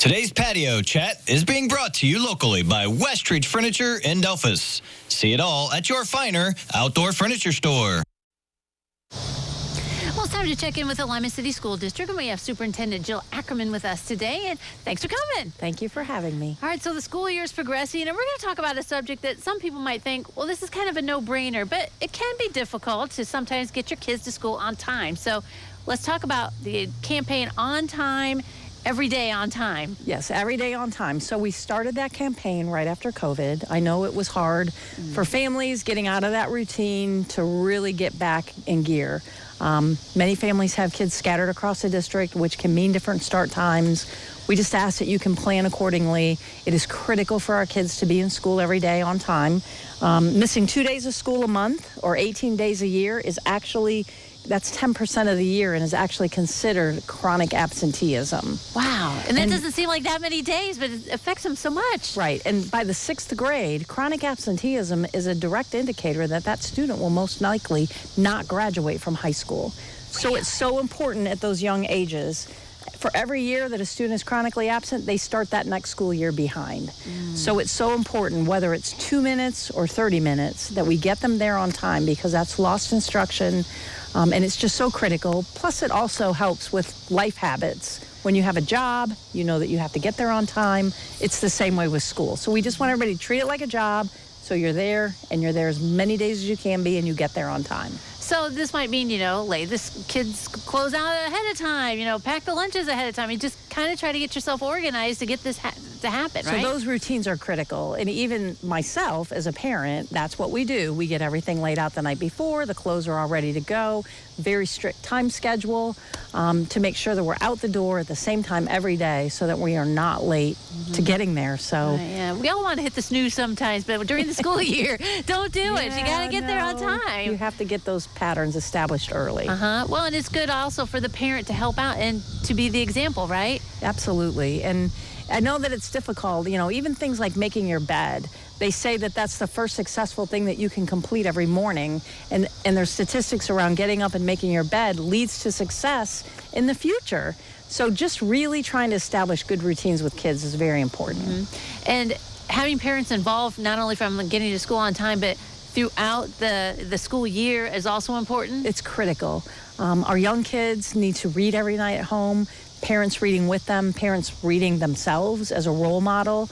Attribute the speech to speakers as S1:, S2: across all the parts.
S1: Today's patio chat is being brought to you locally by Westridge Furniture in Delphus. See it all at your finer outdoor furniture store.
S2: Well, it's time to check in with the Lima City School District, and we have Superintendent Jill Ackerman with us today, and thanks for coming.
S3: Thank you for having me.
S2: All right, so the school year is progressing, and we're going to talk about a subject that some people might think, well, this is kind of a no-brainer, but it can be difficult to sometimes get your kids to school on time. So let's talk about the campaign On Time, Every Day on Time.
S3: Yes, every day on time. So we started that campaign right after COVID. I know it was hard for families getting out of that routine to really get back in gear. Many families have kids scattered across the district, which can mean different start times. We just ask that you can plan accordingly. It is critical for our kids to be in school every day on time. Missing 2 days of school a month or 18 days a year is actually, that's 10% of the year and is actually considered chronic absenteeism.
S2: Wow. And that doesn't seem like that many days, but it affects them so much.
S3: Right. And by the 6th grade, chronic absenteeism is a direct indicator that that student will most likely not graduate from high school. So it's so important at those young ages. For every year that a student is chronically absent, they start that next school year behind. So it's so important, whether it's 2 minutes or 30 minutes, that we get them there on time, because that's lost instruction. And it's just so critical. Plus, it also helps with life habits. When you have a job, you know that you have to get there on time. It's the same way with school. So we just want everybody to treat it like a job. So you're there, and you're there as many days as you can be, and you get there on time.
S2: So this might mean, lay this kids' clothes out ahead of time, pack the lunches ahead of time. You just kind of try to get yourself organized to get this to happen, right?
S3: So those routines are critical. And even myself as a parent, that's what we do. We get everything laid out the night before. The clothes are all ready to go. Very strict time schedule to make sure that we're out the door at the same time every day so that we are not late to getting there. So
S2: yeah, we all want to hit the snooze sometimes, but during the school year, don't do it. You got to get there on time.
S3: You have to get those patterns established early.
S2: Well, and it's good also for the parent to help out and to be the example, right?
S3: Absolutely. And I know that it's difficult, even things like making your bed. They say that that's the first successful thing that you can complete every morning. And there's statistics around getting up and making your bed leads to success in the future. So just really trying to establish good routines with kids is very important.
S2: And having parents involved, not only from getting to school on time, but throughout the school year is also important?
S3: It's critical. Our young kids need to read every night at home. Parents reading with them, parents reading themselves as a role model.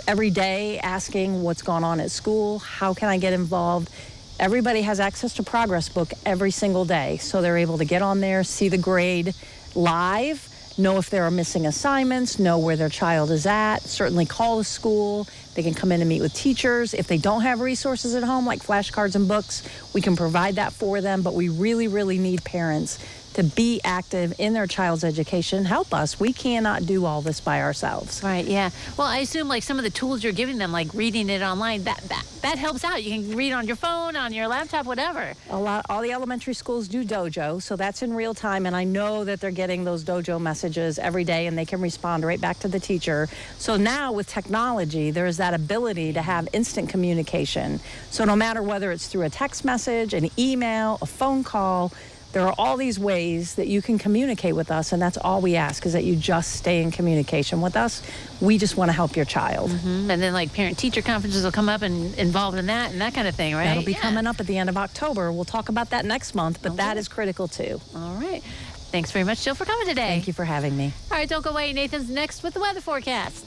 S3: Every day asking what's going on at school, how can I get involved? Everybody has access to Progress Book every single day, so they're able to get on there, see the grade live, know if there are missing assignments, know where their child is at, certainly call the school. They can come in and meet with teachers. If they don't have resources at home like flashcards and books, we can provide that for them, but we really, really need parents to be active in their child's education. Help us. We cannot do all this by ourselves.
S2: Right, yeah. Well, I assume like some of the tools you're giving them, like reading it online, that helps out. You can read on your phone, on your laptop, whatever.
S3: All the elementary schools do Dojo, so that's in real time, and I know that they're getting those Dojo messages every day, and they can respond right back to the teacher. So now with technology, there is that ability to have instant communication. So no matter whether it's through a text message, an email, a phone call, there are all these ways that you can communicate with us, and that's all we ask, is that you just stay in communication with us. We just want to help your child.
S2: And then like parent-teacher conferences will come up and involved in that and that kind of thing, right?
S3: That'll be coming up at the end of October. We'll talk about that next month, but that is critical too.
S2: All right. Thanks very much, Jill, for coming today.
S3: Thank you for having me.
S2: All right, don't go away. Nathan's next with the weather forecast.